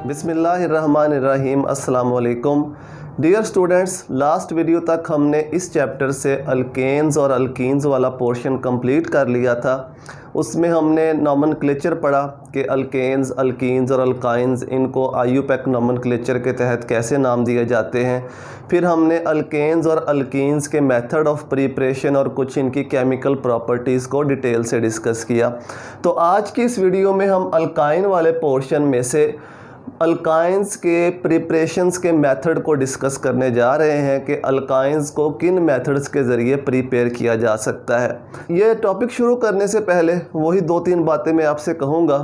बिस्मिल्लाहिर्रहमानिर्रहीम। अस्सलाम वालेकुम डियर स्टूडेंट्स, लास्ट वीडियो तक हमने इस चैप्टर से अल्केन्स और अल्कीन्स वाला पोर्शन कंप्लीट कर लिया था। उसमें हमने नॉमनक्लेचर पढ़ा कि अल्केन्स, अल्कीन्स और अल्काइन्स इनको आईयूपैक नॉमनक्लेचर के तहत कैसे नाम दिए जाते हैं। फिर हमने अल्केन्स और अल्कीन्स के मेथड ऑफ प्रिपरेशन और कुछ इनकी केमिकल प्रॉपर्टीज़ को डिटेल से डिस्कस किया। तो आज की इस वीडियो में हम अल्काइन वाले पोर्शन में से अल्काइंस के प्रिपरेशंस के मेथड को डिस्कस करने जा रहे हैं कि अल्काइंस को किन मेथड्स के ज़रिए प्रिपेयर किया जा सकता है। ये टॉपिक शुरू करने से पहले वही 2-3 बातें मैं आपसे कहूँगा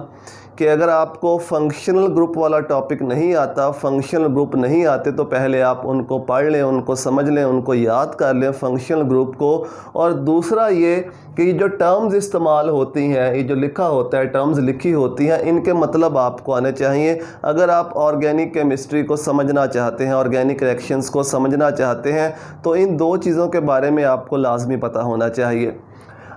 कि अगर आपको फंक्शनल ग्रुप वाला टॉपिक नहीं आता, फंक्शनल ग्रुप नहीं आते, तो पहले आप उनको पढ़ लें, उनको समझ लें, उनको याद कर लें फंक्शनल ग्रुप को। और दूसरा ये कि जो टर्म्स इस्तेमाल होती हैं, ये जो लिखा होता है, टर्म्स लिखी होती हैं, इनके मतलब आपको आने चाहिए। अगर आप ऑर्गेनिक केमिस्ट्री को समझना चाहते हैं, ऑर्गेनिक रिएक्शंस को समझना चाहते हैं, तो इन 2 चीज़ों के बारे में आपको लाजमी पता होना चाहिए।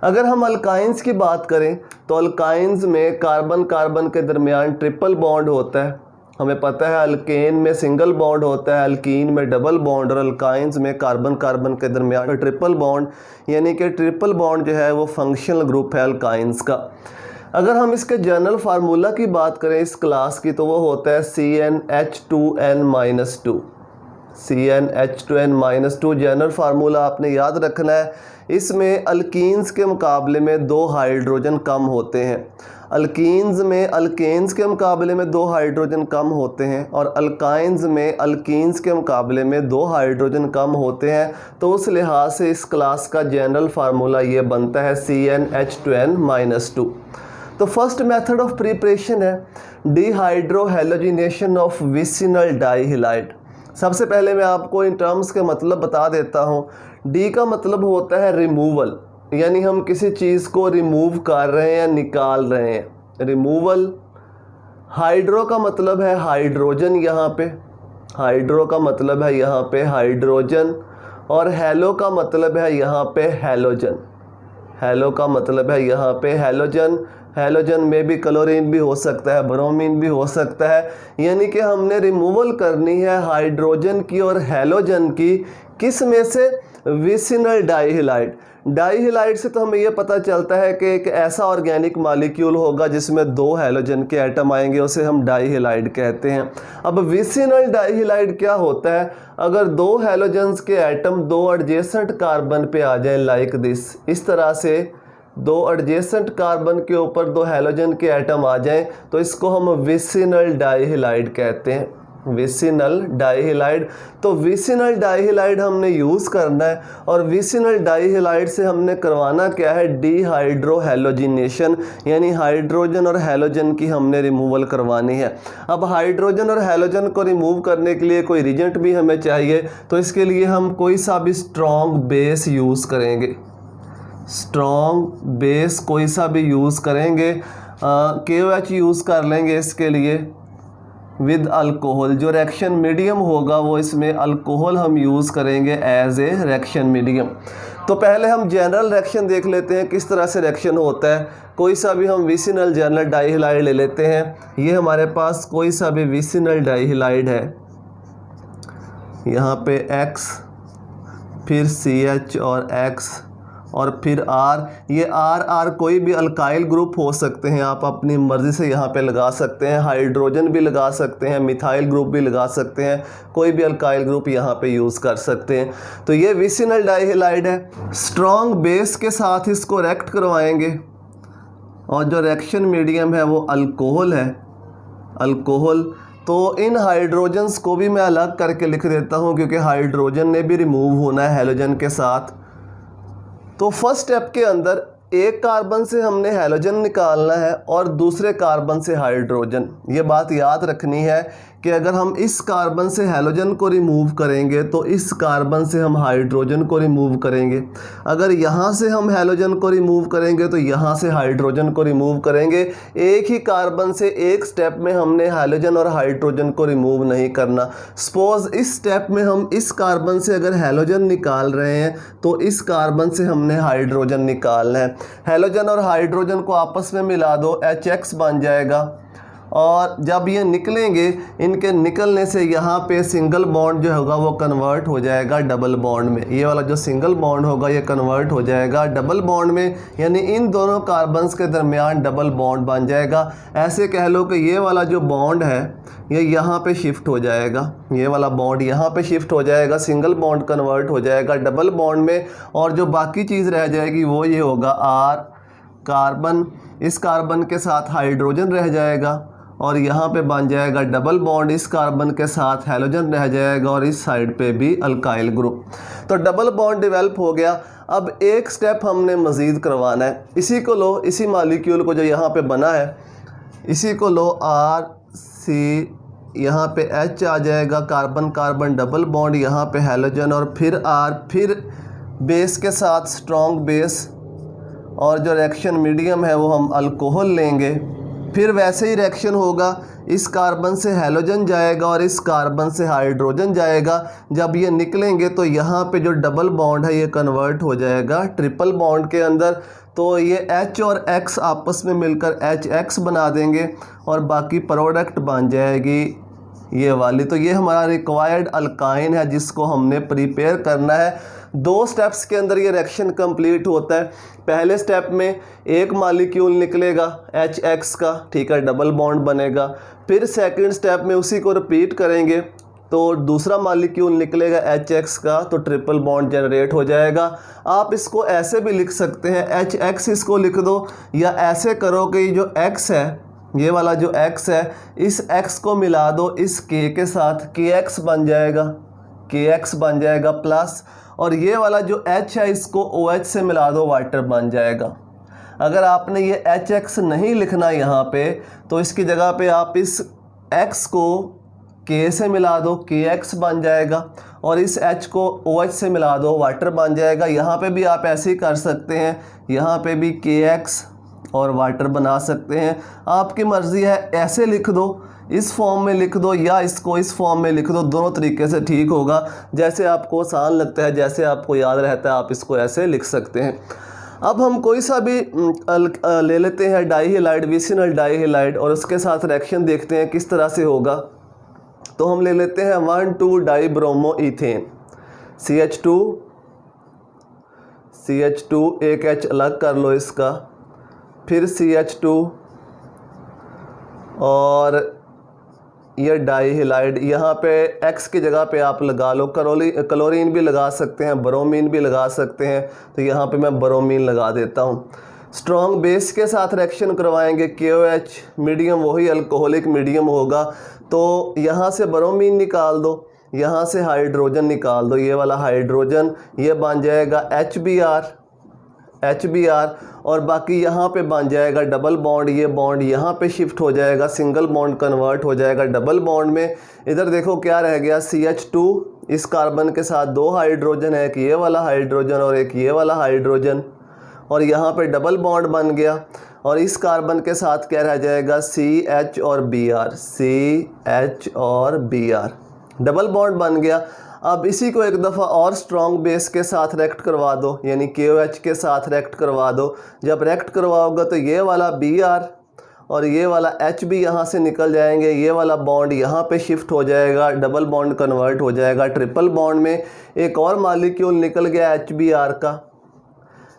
अगर हम अल्काइंस की बात करें तो अल्काइंस में कार्बन कार्बन के दरमियान ट्रिपल बॉन्ड होता है। हमें पता है अल्केन में सिंगल बॉन्ड होता है, अल्कीन में डबल बॉन्ड, और अल्काइंस में कार्बन कार्बन के दरमियान ट्रिपल बॉन्ड, यानी कि ट्रिपल बॉन्ड जो है वो फंक्शनल ग्रुप है अल्काइंस का। अगर हम इसके जनरल फार्मूला की बात करें इस क्लास की, तो वो होता है CnH2n-2। CnH2n-2 जनरल फार्मूला आपने याद रखना है। इसमें अल्कीन्स के मुकाबले में 2 हाइड्रोजन कम होते हैं। अल्कीन्स में अल्केन्स के मुकाबले में 2 हाइड्रोजन कम होते हैं, और अल्काइंस में अल्कीन्स के मुकाबले में 2 हाइड्रोजन कम होते हैं। तो उस लिहाज से इस क्लास का जनरल फार्मूला ये बनता है CnH2n-2। तो फर्स्ट मेथड ऑफ प्रिपरेशन है डिहाइड्रोहेलोजिनेशन ऑफ विसिनल डाइहैलाइड। सबसे पहले मैं आपको इन टर्म्स के मतलब बता देता हूँ। डी का मतलब होता है रिमूवल, यानी हम किसी चीज़ को रिमूव कर रहे हैं या निकाल रहे हैं, रिमूवल। हाइड्रो का मतलब है हाइड्रोजन, यहाँ पे हाइड्रो का मतलब है यहाँ पे हाइड्रोजन, और हेलो का मतलब है यहाँ पे हैलोजन। हेलो का मतलब है यहाँ पे हैलोजन। हैलोजन में भी क्लोरीन भी हो सकता है, ब्रोमीन भी हो सकता है। यानी कि हमने रिमूवल करनी है हाइड्रोजन की और हैलोजन की, किस में से? विसिनल डाइहैलाइड। डाइहैलाइड से तो हमें यह पता चलता है कि एक ऐसा ऑर्गेनिक मॉलिक्यूल होगा जिसमें 2 हैलोजन के एटम आएंगे, उसे हम डाइहैलाइड कहते हैं। अब विसिनल डाइहैलाइड क्या होता है? अगर 2 हैलोजन्स के एटम 2 एडजेसेंट कार्बन पे आ जाए, लाइक दिस, इस तरह से 2 एडजेसेंट कार्बन के ऊपर 2 हैलोजन के एटम आ जाएं, तो इसको हम विसिनल डाइहैलाइड कहते हैं, विसिनल डाइहैलाइड। तो विसिनल डाइहैलाइड हमने यूज़ करना है, और विसिनल डाइहैलाइड से हमने करवाना क्या है? डिहाइड्रोहेलोजिनेशन, यानी हाइड्रोजन और हैलोजन की हमने रिमूवल करवानी है। अब हाइड्रोजन और हैलोजन को रिमूव करने के लिए कोई रिजेंट भी हमें चाहिए, तो इसके लिए हम कोई सा भी स्ट्रॉन्ग बेस यूज़ करेंगे। स्ट्रॉन्ग बेस कोई सा भी यूज़ करेंगे, KOH यूज़ कर लेंगे इसके लिए विद अल्कोहल। जो रिएक्शन मीडियम होगा वो इसमें अल्कोहल हम यूज़ करेंगे एज ए रिएक्शन मीडियम। तो पहले हम जनरल रिएक्शन देख लेते हैं किस तरह से रिएक्शन होता है। कोई सा भी हम विसिनल जनरल डाइहैलाइड ले लेते हैं। ये हमारे पास कोई सा भी विसिनल डाइहैलाइड है, यहाँ पे X, फिर CH और X, और फिर R। ये R कोई भी अल्काइल ग्रुप हो सकते हैं, आप अपनी मर्ज़ी से यहाँ पे लगा सकते हैं। हाइड्रोजन भी लगा सकते हैं, मिथाइल ग्रुप भी लगा सकते हैं, कोई भी अल्काइल ग्रुप यहाँ पे यूज़ कर सकते हैं। तो ये विसिनल डाइहैलाइड है। स्ट्रॉन्ग बेस के साथ इसको रिएक्ट करवाएंगे, और जो रिएक्शन मीडियम है वो अल्कोहल है, अल्कोहल। तो इन हाइड्रोजन्स को भी मैं अलग करके लिख देता हूँ, क्योंकि हाइड्रोजन ने भी रिमूव होना है हैलोजन के साथ। तो फर्स्ट स्टेप के अंदर एक कार्बन से हमने हैलोजन निकालना है और दूसरे कार्बन से हाइड्रोजन। ये बात याद रखनी है कि अगर हम इस कार्बन से हैलोजन को रिमूव करेंगे तो इस कार्बन से हम हाइड्रोजन को रिमूव करेंगे। अगर यहाँ से हम हैलोजन को रिमूव करेंगे तो यहाँ से हाइड्रोजन को रिमूव करेंगे। एक ही कार्बन से एक स्टेप में हमने हैलोजन और हाइड्रोजन को रिमूव नहीं करना। सपोज इस स्टेप में हम इस कार्बन से अगर हैलोजन निकाल रहे हैं तो इस कार्बन से हमने हाइड्रोजन निकालना है। हैलोजन और हाइड्रोजन को आपस में मिला दो, HX बन जाएगा, और जब ये निकलेंगे, इनके निकलने से यहाँ पे सिंगल बॉन्ड जो होगा वो कन्वर्ट हो जाएगा डबल बॉन्ड में। ये वाला जो सिंगल बॉन्ड होगा ये कन्वर्ट हो जाएगा डबल बॉन्ड में, यानी इन दोनों कार्बन्स के दरमियान डबल बॉन्ड बन जाएगा। ऐसे कह लो कि ये वाला जो बॉन्ड है ये यहाँ पे शिफ्ट हो जाएगा, ये वाला बॉन्ड यहाँ पे शिफ्ट हो जाएगा, सिंगल बॉन्ड कन्वर्ट हो जाएगा डबल बॉन्ड में। और जो बाकी चीज़ रह जाएगी वो ये होगा R कार्बन, इस कार्बन के साथ हाइड्रोजन रह जाएगा और यहाँ पे बन जाएगा डबल बॉन्ड, इस कार्बन के साथ हैलोजन रह जाएगा और इस साइड पे भी अल्काइल ग्रुप। तो डबल बॉन्ड डेवलप हो गया। अब एक स्टेप हमने मज़ीद करवाना है। इसी को लो, इसी मालिक्यूल को जो यहाँ पे बना है इसी को लो RC, यहाँ पे H आ जाएगा, कार्बन कार्बन डबल बॉन्ड, यहाँ पे हैलोजन और फिर R, फिर बेस के साथ स्ट्रॉन्ग बेस और जो रिएक्शन मीडियम है वो हम अल्कोहल लेंगे। फिर वैसे ही रिएक्शन होगा, इस कार्बन से हैलोजन जाएगा और इस कार्बन से हाइड्रोजन जाएगा। जब ये निकलेंगे तो यहाँ पे जो डबल बॉन्ड है ये कन्वर्ट हो जाएगा ट्रिपल बॉन्ड के अंदर। तो ये H और X आपस में मिलकर HX बना देंगे और बाकी प्रोडक्ट बन जाएगी ये वाली। तो ये हमारा रिक्वायर्ड अल्काइन है जिसको हमने प्रिपेयर करना है। 2 स्टेप्स के अंदर ये रिएक्शन कंप्लीट होता है। पहले स्टेप में एक मालिक्यूल निकलेगा HX का, ठीक है, डबल बॉन्ड बनेगा। फिर सेकंड स्टेप में उसी को रिपीट करेंगे तो दूसरा मालिक्यूल निकलेगा HX का, तो ट्रिपल बॉन्ड जनरेट हो जाएगा। आप इसको ऐसे भी लिख सकते हैं, HX इसको लिख दो, या ऐसे करो कि जो X है, ये वाला जो X है, इस X को मिला दो इस K के साथ, KX बन जाएगा, KX बन जाएगा प्लस, और ये वाला जो H है इसको OH से मिला दो, वाटर बन जाएगा। अगर आपने ये HX नहीं लिखना यहाँ पे तो इसकी जगह पे आप इस X को K से मिला दो, KX बन जाएगा, और इस H को OH से मिला दो, वाटर बन जाएगा। यहाँ पे भी आप ऐसे ही कर सकते हैं, यहाँ पे भी KX और वाटर बना सकते हैं, आपकी मर्ज़ी है। ऐसे लिख दो, इस फॉर्म में लिख दो, या इसको इस फॉर्म में लिख दो, दोनों तरीके से ठीक होगा। जैसे आपको आसान लगता है, जैसे आपको याद रहता है, आप इसको ऐसे लिख सकते हैं। अब हम कोई सा भी ले लेते हैं डाईहेलाइड, विसिनल डाईहेलाइड, और उसके साथ रिएक्शन देखते हैं किस तरह से होगा। तो हम ले लेते हैं 1,2 डाईब्रोमो ईथेन, CH2 एक H अलग कर लो इसका, फिर CH2 और ये डाईहेलाइड, यहाँ पे X की जगह पे आप लगा लो क्लोरीन भी लगा सकते हैं, ब्रोमीन भी लगा सकते हैं। तो यहाँ पे मैं ब्रोमीन लगा देता हूँ। स्ट्रॉन्ग बेस के साथ रिएक्शन करवाएंगे, KOH मीडियम वही अल्कोहलिक मीडियम होगा। तो यहाँ से ब्रोमीन निकाल दो, यहाँ से हाइड्रोजन निकाल दो, ये वाला हाइड्रोजन, ये बन जाएगा HBr, और बाकी यहाँ पे बन जाएगा डबल बॉन्ड, ये बॉन्ड यहाँ पे शिफ्ट हो जाएगा, सिंगल बॉन्ड कन्वर्ट हो जाएगा डबल बॉन्ड में। इधर देखो क्या रह गया, CH2, इस कार्बन के साथ 2 हाइड्रोजन है, एक ये वाला हाइड्रोजन और एक ये वाला हाइड्रोजन, और यहाँ पे डबल बॉन्ड बन गया। और इस कार्बन के साथ क्या रह जाएगा, CH और Br, डबल बॉन्ड बन गया। अब इसी को एक दफ़ा और स्ट्रॉन्ग बेस के साथ रिएक्ट करवा दो, यानी KOH के साथ रिएक्ट करवा दो। जब रिएक्ट करवाओगे तो ये वाला Br और ये वाला H भी यहाँ से निकल जाएंगे, ये वाला बॉन्ड यहाँ पे शिफ्ट हो जाएगा, डबल बॉन्ड कन्वर्ट हो जाएगा ट्रिपल बॉन्ड में। एक और मालिक्यूल निकल गया HBr का,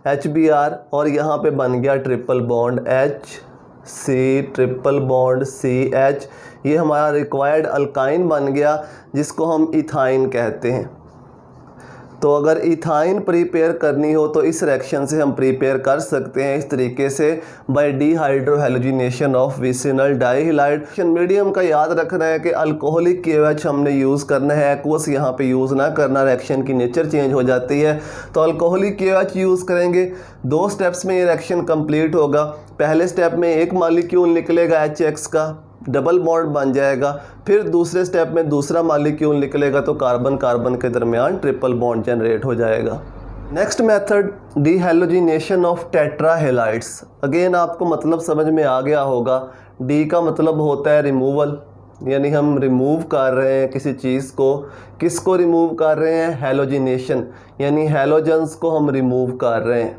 HBr, और यहाँ पे बन गया triple bond HC, triple bond CH। ये हमारा रिक्वायर्ड अल्काइन बन गया जिसको हम इथाइन कहते हैं। तो अगर इथाइन प्रिपेयर करनी हो तो इस रिएक्शन से हम प्रिपेयर कर सकते हैं इस तरीके से, bye डिहाइड्रोहैलोजिनेशन of vicinal dihalide. Medium का याद रखना है कि अल्कोहलिक KOH हमने यूज़ करना है, एक्वस यहाँ पे यूज़ ना करना, रिएक्शन की नेचर चेंज हो जाती है। तो अल्कोहलिक KOH यूज़ करेंगे। 2 स्टेप्स में ये रिएक्शन कंप्लीट होगा। पहले स्टेप में एक मालिक्यूल निकलेगा HX का, डबल बॉन्ड बन जाएगा। फिर दूसरे स्टेप में दूसरा मालिक्यूल निकलेगा तो कार्बन कार्बन के दरमियान ट्रिपल बॉन्ड जनरेट हो जाएगा। Next method, dehalogenation of tetrahalides. Again आपको मतलब समझ में आ गया होगा। डी का मतलब होता है रिमूवल, यानी हम रिमूव कर रहे हैं किसी चीज़ को। किसको रिमूव कर रहे हैं, हैलोजिनेशन, यानी हैलोजन्स को हम रिमूव कर रहे हैं।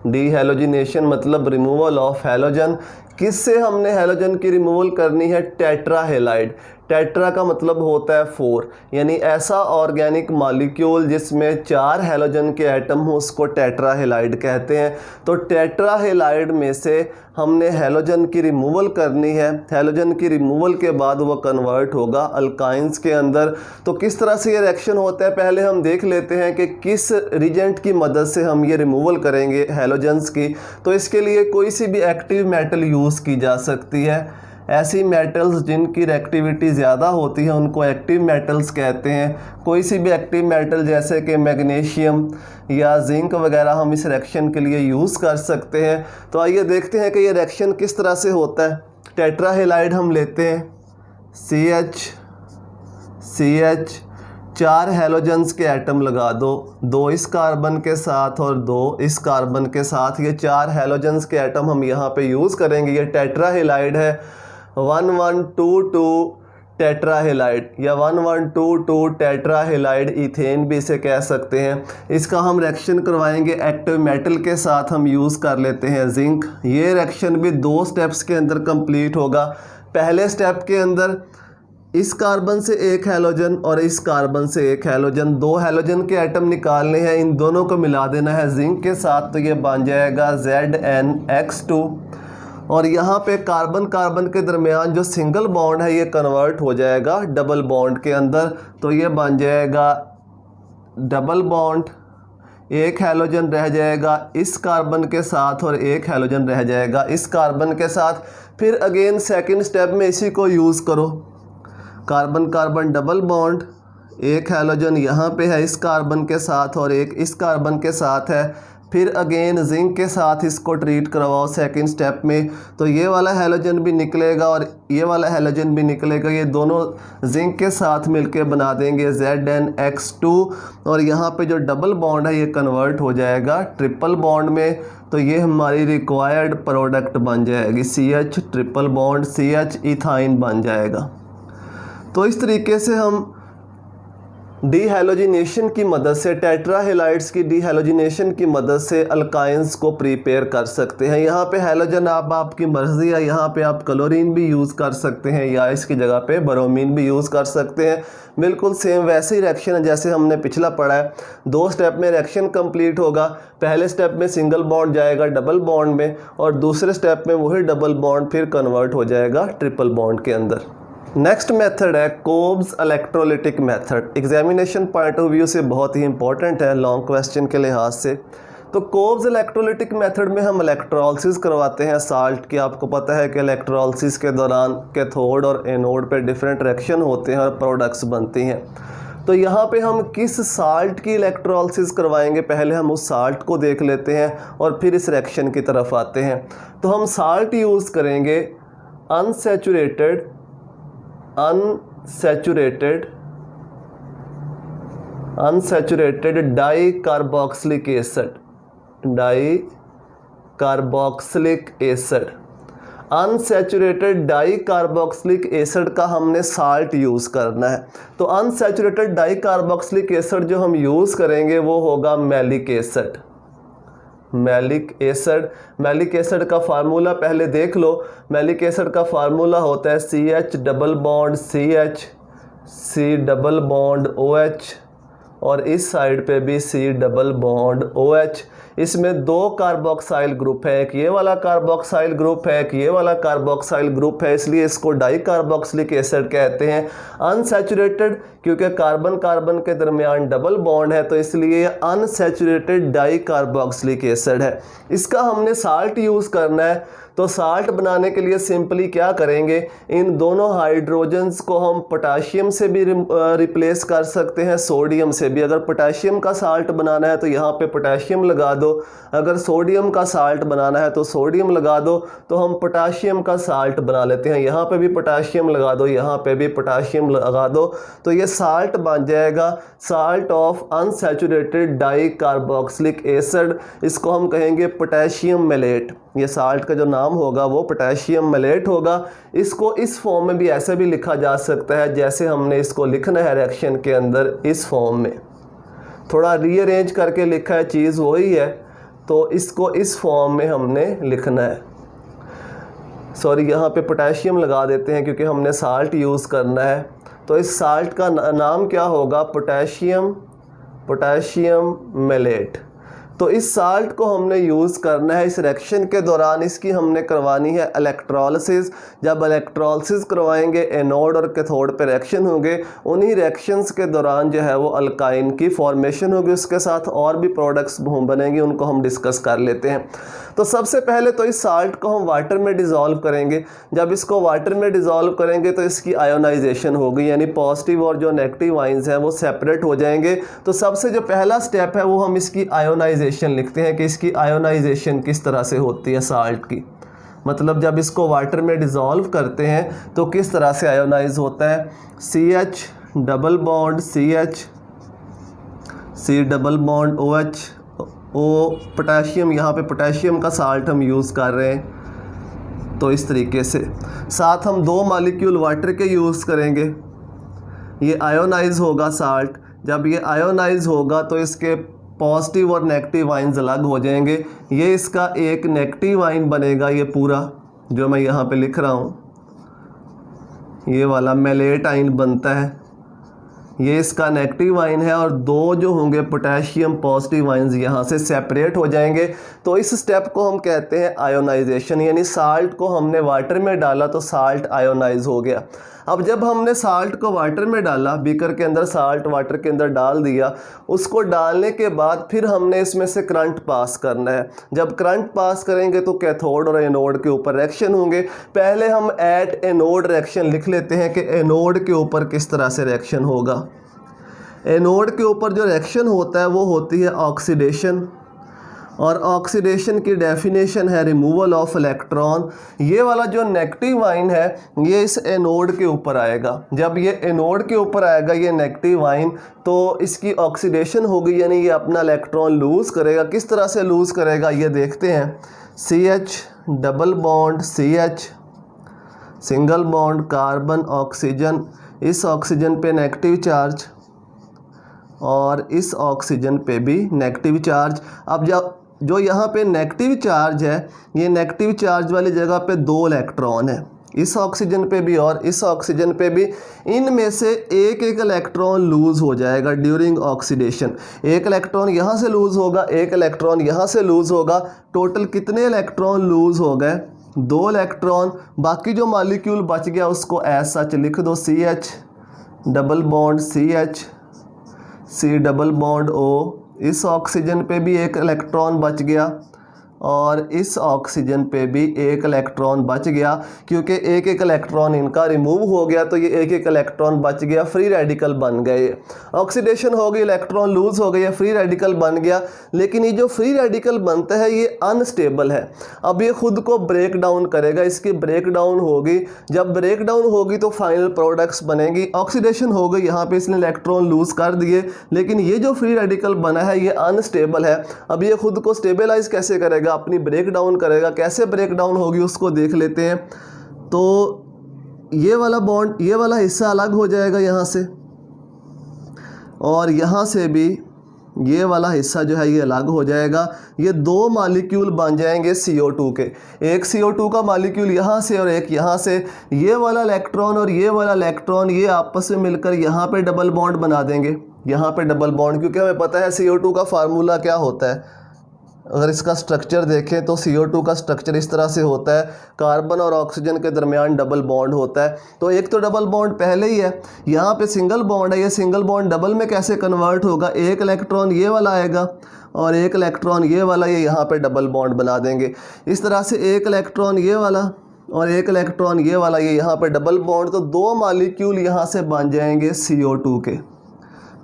डी हैलोजिनेशन मतलब रिमूवल ऑफ हैलोजन। किससे हमने हैलोजन की रिमूवल करनी है? Tetra halide. टेट्रा का मतलब होता है 4, यानी ऐसा ऑर्गेनिक मॉलिक्यूल जिसमें 4 हैलोजन के एटम हो उसको टेट्रा हैलाइड कहते हैं। तो टेट्रा हैलाइड में से हमने हैलोजन की रिमूवल करनी है। हैलोजन की रिमूवल के बाद वो कन्वर्ट होगा अल्काइंस के अंदर। तो किस तरह से ये रिएक्शन होता है पहले हम देख लेते हैं कि किस रिजेंट की मदद से हम ये रिमूवल करेंगे हैलोजन्स की। तो इसके लिए कोई सी भी एक्टिव मेटल यूज़ की जा सकती है। ऐसी मेटल्स जिनकी रिएक्टिविटी ज़्यादा होती है उनको एक्टिव मेटल्स कहते हैं। कोई सी भी एक्टिव मेटल जैसे कि मैग्नीशियम या जिंक वगैरह हम इस रिएक्शन के लिए यूज़ कर सकते हैं। तो आइए देखते हैं कि ये रिएक्शन किस तरह से होता है। टेट्रा हैलाइड हम लेते हैं, CH 4 हैलोजन्स के एटम लगा दो, 2 इस कार्बन के साथ और 2 इस कार्बन के साथ। ये 4 हैलोजन्स के एटम हम यहाँ पे यूज़ करेंगे। ये टेट्रा हैलाइड है 1122 टेट्रा हैलाइड या 1122 टेट्रा हैलाइड इथेन भी इसे कह सकते हैं। इसका हम रिएक्शन करवाएंगे एक्टिव मेटल के साथ। हम यूज़ कर लेते हैं जिंक। ये रिएक्शन भी 2 स्टेप्स के अंदर कंप्लीट होगा। पहले स्टेप के अंदर इस कार्बन से 1 हैलोजन और इस कार्बन से 1 हैलोजन, 2 हैलोजन के एटम निकालने हैं, इन दोनों को मिला देना है जिंक के साथ। तो ये बन जाएगा ZnX2 और यहाँ पे कार्बन कार्बन के दरमियान जो सिंगल बॉन्ड है ये कन्वर्ट हो जाएगा डबल बॉन्ड के अंदर। तो ये बन जाएगा डबल बॉन्ड, 1 हैलोजन रह जाएगा इस कार्बन के साथ और 1 हैलोजन रह जाएगा इस कार्बन के साथ। फिर अगेन सेकंड स्टेप में इसी को यूज़ करो, carbon carbon double bond, 1 halogen यहाँ पे है इस कार्बन के साथ और 1 इस कार्बन के साथ है। फिर अगेन जिंक के साथ इसको ट्रीट करवाओ सेकंड स्टेप में। तो ये वाला हैलोजन भी निकलेगा और ये वाला हैलोजन भी निकलेगा। ये दोनों जिंक के साथ मिलके बना देंगे ZnX2 और यहाँ पे जो डबल बॉन्ड है ये कन्वर्ट हो जाएगा ट्रिपल बॉन्ड में। तो ये हमारी रिक्वायर्ड प्रोडक्ट बन जाएगी, CH triple bond CH ethyne बन जाएगा। तो इस तरीके से हम डीहैलोजिनेशन की मदद से, टेट्रा हैलाइड्स की डीहैलोजिनेशन की मदद से अल्काइंस को प्रिपेयर कर सकते हैं। यहाँ पे हैलोजन आप आपकी मर्ज़ी है, यहाँ पे आप क्लोरीन भी यूज़ कर सकते हैं या इसकी जगह पे ब्रोमीन भी यूज़ कर सकते हैं। बिल्कुल सेम वैसे ही रिएक्शन है जैसे हमने पिछला पढ़ा है। 2 स्टेप में रिएक्शन कंप्लीट होगा। पहले स्टेप में सिंगल बॉन्ड जाएगा डबल बॉन्ड में और दूसरे स्टेप में वही डबल बॉन्ड फिर कन्वर्ट हो जाएगा ट्रिपल बॉन्ड के अंदर। नेक्स्ट मेथड है कोब्स electrolytic method. Examination point of view से बहुत ही इंपॉर्टेंट है लॉन्ग क्वेश्चन के लिहाज से। तो कोब्स इलेक्ट्रोलिटिक मेथड में हम इलेक्ट्रोलिसिस करवाते हैं साल्ट की। आपको पता है कि इलेक्ट्रोलिसिस के दौरान कैथोड और एनोड पे डिफरेंट रिएक्शन होते हैं और प्रोडक्ट्स बनती हैं। तो यहाँ पे हम किस साल्ट की इलेक्ट्रोलिसिस करवाएंगे, पहले हम उस साल्ट को देख लेते हैं और फिर इस रिएक्शन की तरफ आते हैं। तो हम साल्ट यूज़ करेंगे unsaturated di carboxylic acid. Unsaturated di carboxylic acid का हमने साल्ट यूज़ करना है। तो अनसैचुरेटेड डाई कार्बोक्सिलिक एसिड जो हम यूज़ करेंगे वो होगा मैलिक एसिड। मैलिक एसिड का फार्मूला पहले देख लो। मैलिक एसिड का फार्मूला होता है CH double bond CH, C double bond OH और इस साइड पे भी C डबल बॉन्ड OH। इसमें 2 कार्बोक्साइल ग्रुप है, एक ये वाला कार्बोक्साइल ग्रुप है, एक ये वाला कार्बोक्साइल ग्रुप है, इसलिए इसको डाई कार्बोक्सिलिक एसिड कहते हैं। अनसैचुरेटेड क्योंकि कार्बन कार्बन के दरमियान डबल बॉन्ड है तो इसलिए अनसैचुरेटेड डाई कार्बोक्सिलिक एसिड है। इसका हमने साल्ट यूज़ करना है। तो साल्ट बनाने के लिए सिंपली क्या करेंगे, इन दोनों हाइड्रोजन्स को हम पोटाशियम से भी रिप्लेस कर सकते हैं, सोडियम से भी। अगर पोटाशियम का साल्ट बनाना है तो यहाँ पे पोटाशियम लगा दो, अगर सोडियम का साल्ट बनाना है तो सोडियम लगा दो। तो हम पोटाशियम का साल्ट बना लेते हैं, यहाँ पे भी पोटाशियम लगा दो, यहाँ पे भी पोटाशियम लगा दो। तो ये साल्ट बन जाएगा salt of unsaturated di carboxylic acid. इसको हम कहेंगे पोटेशियम मेलेट। ये साल्ट का जो नाम होगा वो पोटेशियम मेलेट होगा। इसको इस फॉर्म में भी ऐसे भी लिखा जा सकता है जैसे हमने इसको लिखना है रिएक्शन के अंदर, इस फॉर्म में। थोड़ा रीअरेंज करके लिखा है, चीज़ वही है। तो इसको इस फॉर्म में हमने लिखना है। सॉरी, यहाँ पे पोटेशियम लगा देते हैं क्योंकि हमने साल्ट यूज़ करना है। तो इस साल्ट का नाम क्या होगा? Potassium malate. तो इस साल्ट को हमने यूज़ करना है इस रिएक्शन के दौरान। इसकी हमने करवानी है इलेक्ट्रोलिसिस। जब इलेक्ट्रोलिसिस करवाएंगे एनोड और कैथोड पे रिएक्शन होंगे, उन्हीं रिएक्शंस के दौरान जो है वो अल्काइन की फॉर्मेशन होगी, उसके साथ और भी प्रोडक्ट्स बनेंगे, उनको हम डिस्कस कर लेते हैं। तो सबसे पहले तो इस साल्ट को हम वाटर में डिज़ोल्व करेंगे। जब इसको वाटर में डिज़ोल्व करेंगे तो इसकी आयोनाइजेशन होगी, यानी पॉजिटिव और जो नेगेटिव आयंस हैं वो सेपरेट हो जाएंगे। तो सबसे जो पहला स्टेप है वो हम इसकी आयोनाइजेशन लिखते हैं कि इसकी आयोनाइजेशन किस तरह से होती है साल्ट की। मतलब जब इसको वाटर में डिज़ोल्व करते हैं तो किस तरह से आयोनाइज होता है। CH double bond CH, C double bond OH, ओ पोटेशियम, यहाँ पे पोटेशियम का साल्ट हम यूज़ कर रहे हैं। तो इस तरीके से साथ हम 2 मॉलिक्यूल वाटर के यूज़ करेंगे। ये आयोनाइज होगा साल्ट। जब ये आयोनाइज होगा तो इसके पॉजिटिव और नेगेटिव आयंस अलग हो जाएंगे। ये इसका एक नेगेटिव आयन बनेगा, ये पूरा जो मैं यहाँ पे लिख रहा हूँ, ये वाला मेलेट आयन बनता है। ये इसका नेगेटिव आयन है और 2 जो होंगे पोटेशियम पॉजिटिव आयंस यहाँ से सेपरेट हो जाएंगे। तो इस स्टेप को हम कहते हैं आयोनाइजेशन, यानी साल्ट को हमने वाटर में डाला तो साल्ट आयोनाइज हो गया। अब जब हमने साल्ट को वाटर में डाला, बीकर के अंदर साल्ट वाटर के अंदर डाल दिया, उसको डालने के बाद फिर हमने इसमें से करंट पास करना है। जब करंट पास करेंगे तो कैथोड और एनोड के ऊपर रिएक्शन होंगे। पहले हम एट एनोड रिएक्शन लिख लेते हैं कि एनोड के ऊपर किस तरह से रिएक्शन होगा। एनोड के ऊपर जो रिएक्शन होता है वो होती है ऑक्सीडेशन, और ऑक्सीडेशन की डेफिनेशन है रिमूवल ऑफ इलेक्ट्रॉन। ये वाला जो नेगेटिव आयन है ये इस एनोड के ऊपर आएगा। जब ये एनोड के ऊपर आएगा ये नेगेटिव आयन, तो इसकी ऑक्सीडेशन होगी, यानी ये अपना इलेक्ट्रॉन लूज़ करेगा। किस तरह से लूज़ करेगा ये देखते हैं। CH double bond CH, single bond carbon oxygen, इस ऑक्सीजन पे नेगेटिव चार्ज और इस ऑक्सीजन पे भी नेगेटिव चार्ज। अब जब जो यहाँ पे नेगेटिव चार्ज है, ये नेगेटिव चार्ज वाली जगह पे 2 इलेक्ट्रॉन है, इस ऑक्सीजन पे भी और इस ऑक्सीजन पे भी। इनमें से एक इलेक्ट्रॉन लूज़ हो जाएगा ड्यूरिंग ऑक्सीडेशन। एक इलेक्ट्रॉन यहाँ से लूज़ होगा, एक इलेक्ट्रॉन यहाँ से लूज़ होगा। टोटल कितने इलेक्ट्रॉन लूज़ हो गए? 2 इलेक्ट्रॉन। बाकी जो मॉलिक्यूल बच गया उसको एज सच लिख दो, CH double bond CH, C double bond O। इस ऑक्सीजन पे भी एक इलेक्ट्रॉन बच गया और इस ऑक्सीजन पे भी एक इलेक्ट्रॉन बच गया, क्योंकि एक इलेक्ट्रॉन इनका रिमूव हो गया तो ये एक इलेक्ट्रॉन बच गया, फ्री रेडिकल बन गए। ऑक्सीडेशन हो गई, इलेक्ट्रॉन लूज़ हो गया, फ्री रेडिकल बन गया। लेकिन ये जो फ्री रेडिकल बनता है ये अनस्टेबल है। अब ये खुद को ब्रेक डाउन करेगा, इसकी ब्रेक डाउन होगी। जब ब्रेक डाउन होगी तो फाइनल प्रोडक्ट्स बनेंगी। ऑक्सीडेशन हो गई, यहाँ पे इसने इलेक्ट्रॉन लूज़ कर दिए, लेकिन ये जो फ्री रेडिकल बना है ये अनस्टेबल है। अब ये खुद को स्टेबलाइज कैसे करेगा? अपनी ब्रेक डाउन करेगा। कैसे ब्रेक डाउन होगी उसको देख लेते हैं। तो ये वाला बॉन्ड, ये वाला हिस्सा अलग हो जाएगा यहाँ से, और यहाँ से भी ये वाला हिस्सा जो है ये अलग हो जाएगा। ये 2 मॉलिक्यूल बन जाएंगे CO2 के। एक CO2 का मॉलिक्यूल यहाँ से और एक यहाँ से। ये वाला इलेक्ट्रॉन और ये वाला इलेक्ट्रॉन ये आपस में मिलकर यहाँ पे डबल बॉन्ड बना देंगे, यहाँ पे डबल बॉन्ड। क्योंकि हमें पता है CO2 का फार्मूला क्या होता है। अगर इसका स्ट्रक्चर देखें तो CO2 का स्ट्रक्चर इस तरह से होता है, कार्बन और ऑक्सीजन के दरमियान डबल बॉन्ड होता है। तो एक तो डबल बॉन्ड पहले ही है, यहाँ पे सिंगल बॉन्ड है, ये सिंगल बॉन्ड डबल में कैसे कन्वर्ट होगा? एक इलेक्ट्रॉन ये वाला आएगा और एक इलेक्ट्रॉन ये वाला, ये यहाँ पे डबल बॉन्ड बना देंगे। इस तरह से एक इलेक्ट्रॉन ये वाला और एक इलेक्ट्रॉन ये वाला, ये यहाँ पे डबल बॉन्ड। तो 2 मॉलिक्यूल यहाँ से बन जाएंगे CO2 के,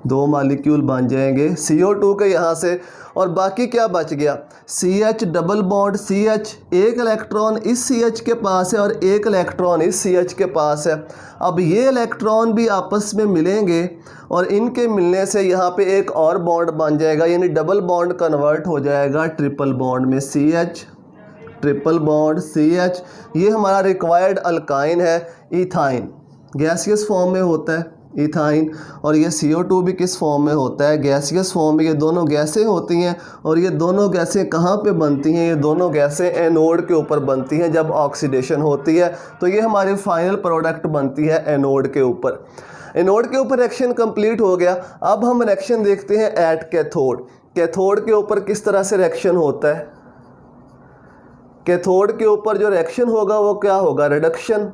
2 मॉलिक्यूल बन जाएंगे CO2 के यहाँ से। और बाकी क्या बच गया? CH डबल बॉन्ड CH, एक इलेक्ट्रॉन इस CH के पास है और एक इलेक्ट्रॉन इस CH के पास है। अब ये इलेक्ट्रॉन भी आपस में मिलेंगे और इनके मिलने से यहाँ पे एक और बॉन्ड बन जाएगा, यानी डबल बॉन्ड कन्वर्ट हो जाएगा ट्रिपल बॉन्ड में। CH ट्रिपल बॉन्ड CH, ये हमारा रिक्वायर्ड अल्काइन है। इथाइन गैसियस फॉर्म में होता है, इथाइन। और ये CO2 भी किस फॉर्म में होता है, गैसियस फॉर्म में। ये दोनों गैसें होती हैं और ये दोनों गैसें कहाँ पे बनती हैं, ये दोनों गैसें एनोड के ऊपर बनती हैं जब ऑक्सीडेशन होती है। तो ये हमारी फाइनल प्रोडक्ट बनती है एनोड के ऊपर। एनोड के ऊपर रिएक्शन कंप्लीट हो गया। अब हम रिएक्शन देखते हैं एट कैथोड। कैथोड के ऊपर किस तरह से रिएक्शन होता है। कैथोड के ऊपर जो रिएक्शन होगा वो क्या होगा, रिडक्शन।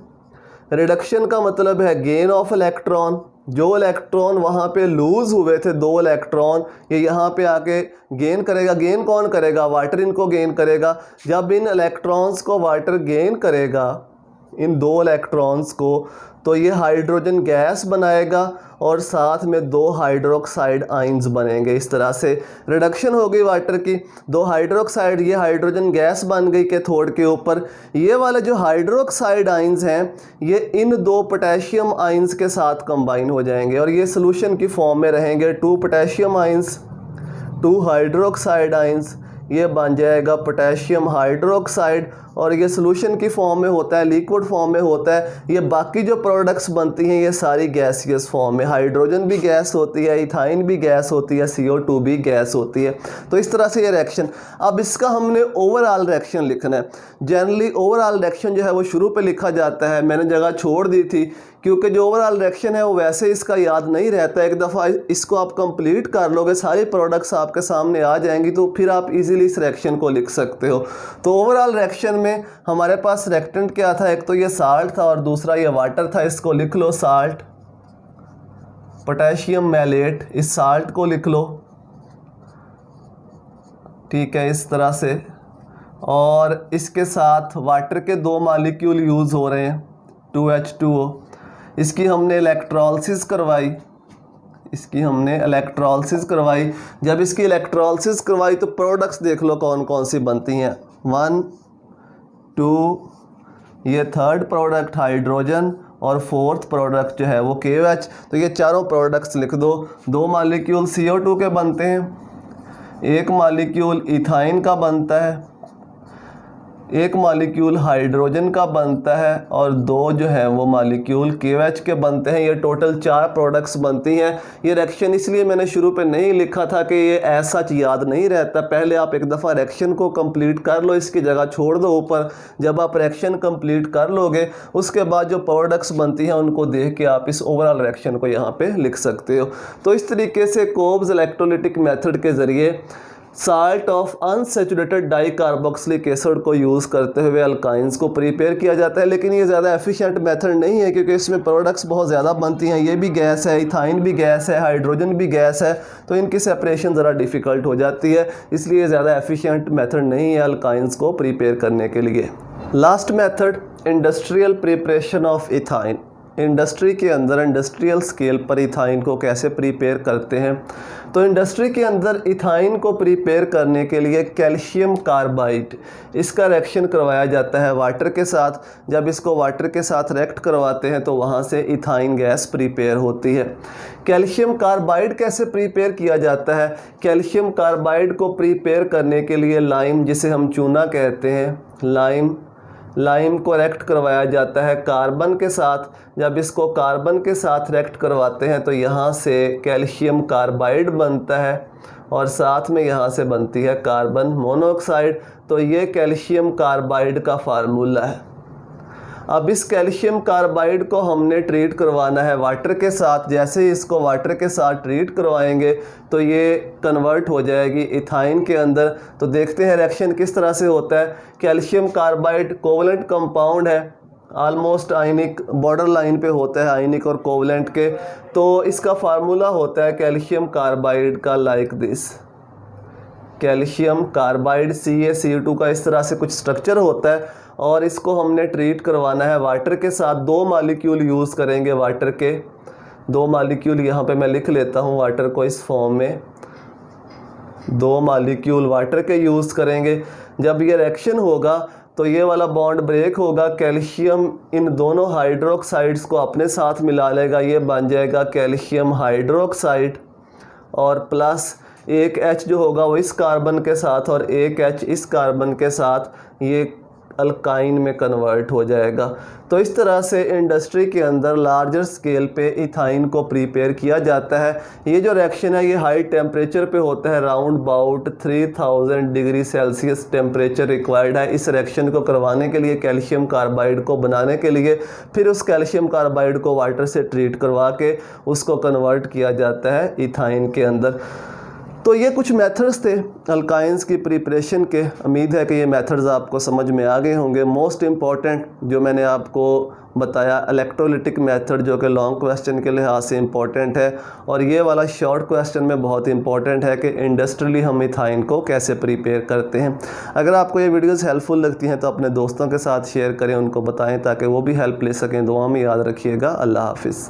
रिडक्शन का मतलब है गेन ऑफ इलेक्ट्रॉन। जो इलेक्ट्रॉन वहाँ पे लूज़ हुए थे, 2 इलेक्ट्रॉन, ये यहाँ पे आके गेन करेगा। गेन कौन करेगा, वाटर इनको गेन करेगा। जब इन इलेक्ट्रॉन्स को वाटर गेन करेगा, इन 2 इलेक्ट्रॉन्स को, तो ये हाइड्रोजन गैस बनाएगा और साथ में 2 हाइड्रोक्साइड आइंस बनेंगे। इस तरह से रिडक्शन हो गई वाटर की, 2 हाइड्रोक्साइड, ये हाइड्रोजन गैस बन गई कैथोड के ऊपर। ये वाले जो हाइड्रोक्साइड आइंस हैं ये इन 2 पोटेशियम आइंस के साथ कंबाइन हो जाएंगे और ये सोल्यूशन की फॉर्म में रहेंगे। 2 पोटेशियम आइंस, 2 हाइड्रोक्साइड आइंस, ये बन जाएगा पोटेशियम हाइड्रोक्साइड और ये सोल्यूशन की फॉर्म में होता है, लिक्विड फॉर्म में होता है। ये बाकी जो प्रोडक्ट्स बनती हैं ये सारी गैसियस फॉर्म में। हाइड्रोजन भी गैस होती है, इथाइन भी गैस होती है, CO2 भी गैस होती है। तो इस तरह से ये रिएक्शन। अब इसका हमने ओवरऑल रिएक्शन लिखना है। जनरली ओवरऑल रिएक्शन जो है वो शुरू पे लिखा जाता है, मैंने जगह छोड़ दी थी क्योंकि जो ओवरऑल रिएक्शन है वो वैसे इसका याद नहीं रहता। एक दफ़ा इसको आप कंप्लीट कर लोगे, सारी प्रोडक्ट्स आपके सामने आ जाएंगी, तो फिर आप इजीली इस रिएक्शन को लिख सकते हो। तो ओवरऑल रिएक्शन में हमारे पास रिएक्टेंट क्या था, एक तो ये साल्ट था और दूसरा ये वाटर था। इसको लिख लो साल्ट, पोटेशियम मैलेट, इस साल्ट को लिख लो, ठीक है, इस तरह से। और इसके साथ वाटर के 2 मॉलिक्यूल यूज़ हो रहे हैं, 2H2O। इसकी हमने इलेक्ट्रोलिसिस करवाई, इसकी हमने इलेक्ट्रोलिसिस करवाई। जब इसकी इलेक्ट्रोलिसिस करवाई तो प्रोडक्ट्स देख लो कौन कौन सी बनती हैं, 1 2, ये 3rd प्रोडक्ट हाइड्रोजन और 4th प्रोडक्ट जो है वो KOH। तो ये चारों प्रोडक्ट्स लिख दो। 2 मॉलिक्यूल CO2 के बनते हैं, 1 मॉलिक्यूल इथाइन का बनता है, 1 मॉलिक्यूल हाइड्रोजन का बनता है और 2 जो है वो मॉलिक्यूल KOH के बनते हैं। ये टोटल 4 प्रोडक्ट्स बनती हैं। ये रिएक्शन इसलिए मैंने शुरू पे नहीं लिखा था कि ये ऐसा याद नहीं रहता। पहले आप एक दफ़ा रिएक्शन को कंप्लीट कर लो, इसकी जगह छोड़ दो ऊपर। जब आप रिएक्शन कंप्लीट कर लोगे उसके बाद जो प्रोडक्ट्स बनती हैं उनको देख के आप इस ओवरऑल रिएक्शन को यहाँ पर लिख सकते हो। तो इस तरीके से कोब्स इलेक्ट्रोलिटिक मेथड के ज़रिए salt of unsaturated dicarboxylic acid को यूज़ करते हुए अल्काइंस को प्रिपेयर किया जाता है। लेकिन ये ज़्यादा एफिशिएंट मेथड नहीं है क्योंकि इसमें प्रोडक्ट्स बहुत ज़्यादा बनती हैं। ये भी गैस है, इथाइन भी गैस है, हाइड्रोजन भी गैस है, तो इनकी सेपरेशन ज़रा डिफ़िकल्ट हो जाती है। इसलिए ज़्यादा एफिशिएंट मेथड नहीं है अल्काइंस को प्रिपेयर करने के लिए। Last method, industrial preparation of ethyne. Industry के अंदर इंडस्ट्रियल स्केल पर इथाइन को कैसे प्रिपेयर करते हैं। तो इंडस्ट्री के अंदर इथाइन को प्रिपेयर करने के लिए कैल्शियम कार्बाइड, इसका रिएक्शन करवाया जाता है वाटर के साथ। जब इसको वाटर के साथ रिएक्ट करवाते हैं तो वहाँ से इथाइन गैस प्रिपेयर होती है। कैल्शियम कार्बाइड कैसे प्रिपेयर किया जाता है। कैल्शियम कार्बाइड को प्रिपेयर करने के लिए लाइम, जिसे हम चूना कहते हैं, लाइम को रिएक्ट करवाया जाता है कार्बन के साथ। जब इसको कार्बन के साथ रिएक्ट करवाते हैं तो यहाँ से कैल्शियम कार्बाइड बनता है और साथ में यहाँ से बनती है कार्बन मोनोऑक्साइड। तो ये कैल्शियम कार्बाइड का फार्मूला है। अब इस कैल्शियम कार्बाइड को हमने ट्रीट करवाना है वाटर के साथ। जैसे ही इसको वाटर के साथ ट्रीट करवाएंगे तो ये कन्वर्ट हो जाएगी इथाइन के अंदर। तो देखते हैं रिएक्शन किस तरह से होता है। कैल्शियम कार्बाइड कोवलेंट कंपाउंड है, ऑलमोस्ट आयनिक, बॉर्डर लाइन पे होता है आयनिक और कोवलेंट के। तो इसका फार्मूला होता है कैल्शियम कार्बाइड का like this, calcium carbide CaCO2 का इस तरह से कुछ स्ट्रक्चर होता है और इसको हमने ट्रीट करवाना है वाटर के साथ। 2 मॉलिक्यूल यूज़ करेंगे वाटर के, 2 मॉलिक्यूल यहाँ पे मैं लिख लेता हूँ वाटर को इस फॉर्म में। 2 मॉलिक्यूल वाटर के यूज़ करेंगे। जब ये रिएक्शन होगा तो ये वाला बॉन्ड ब्रेक होगा, कैल्शियम इन दोनों हाइड्रोक्साइड्स को अपने साथ मिला लेगा, ये बन जाएगा कैल्शियम हाइड्रोक्साइड। और प्लस एक H जो होगा वो इस कार्बन के साथ और एक H इस कार्बन के साथ, ये अल्काइन में कन्वर्ट हो जाएगा। तो इस तरह से इंडस्ट्री के अंदर लार्जर स्केल पे इथाइन को प्रिपेयर किया जाता है। ये जो रिएक्शन है ये हाई टेम्परेचर पे होता है, round about 3000 degree Celsius temperature required है इस रिएक्शन को करवाने के लिए, कैल्शियम कार्बाइड को बनाने के लिए। फिर उस कैल्शियम कार्बाइड को वाटर से ट्रीट करवा के उसको कन्वर्ट किया जाता है इथाइन के अंदर। तो ये कुछ मेथड्स थे अल्काइंस की प्रिपरेशन के। उम्मीद है कि ये मेथड्स आपको समझ में आ गए होंगे। मोस्ट इम्पॉर्टेंट जो मैंने आपको बताया इलेक्ट्रोलिटिक मेथड, जो कि लॉन्ग क्वेश्चन के लिहाज से इम्पॉर्टेंट है, और ये वाला शॉर्ट क्वेश्चन में बहुत इंपॉर्टेंट है कि इंडस्ट्रियली हम इथाइन को कैसे प्रिपेयर करते हैं। अगर आपको ये वीडियोस हेल्पफुल लगती हैं तो अपने दोस्तों के साथ शेयर करें, उनको बताएं ताकि वो भी हेल्प ले सकें। दुआ में याद रखिएगा। अल्लाह हाफिज़।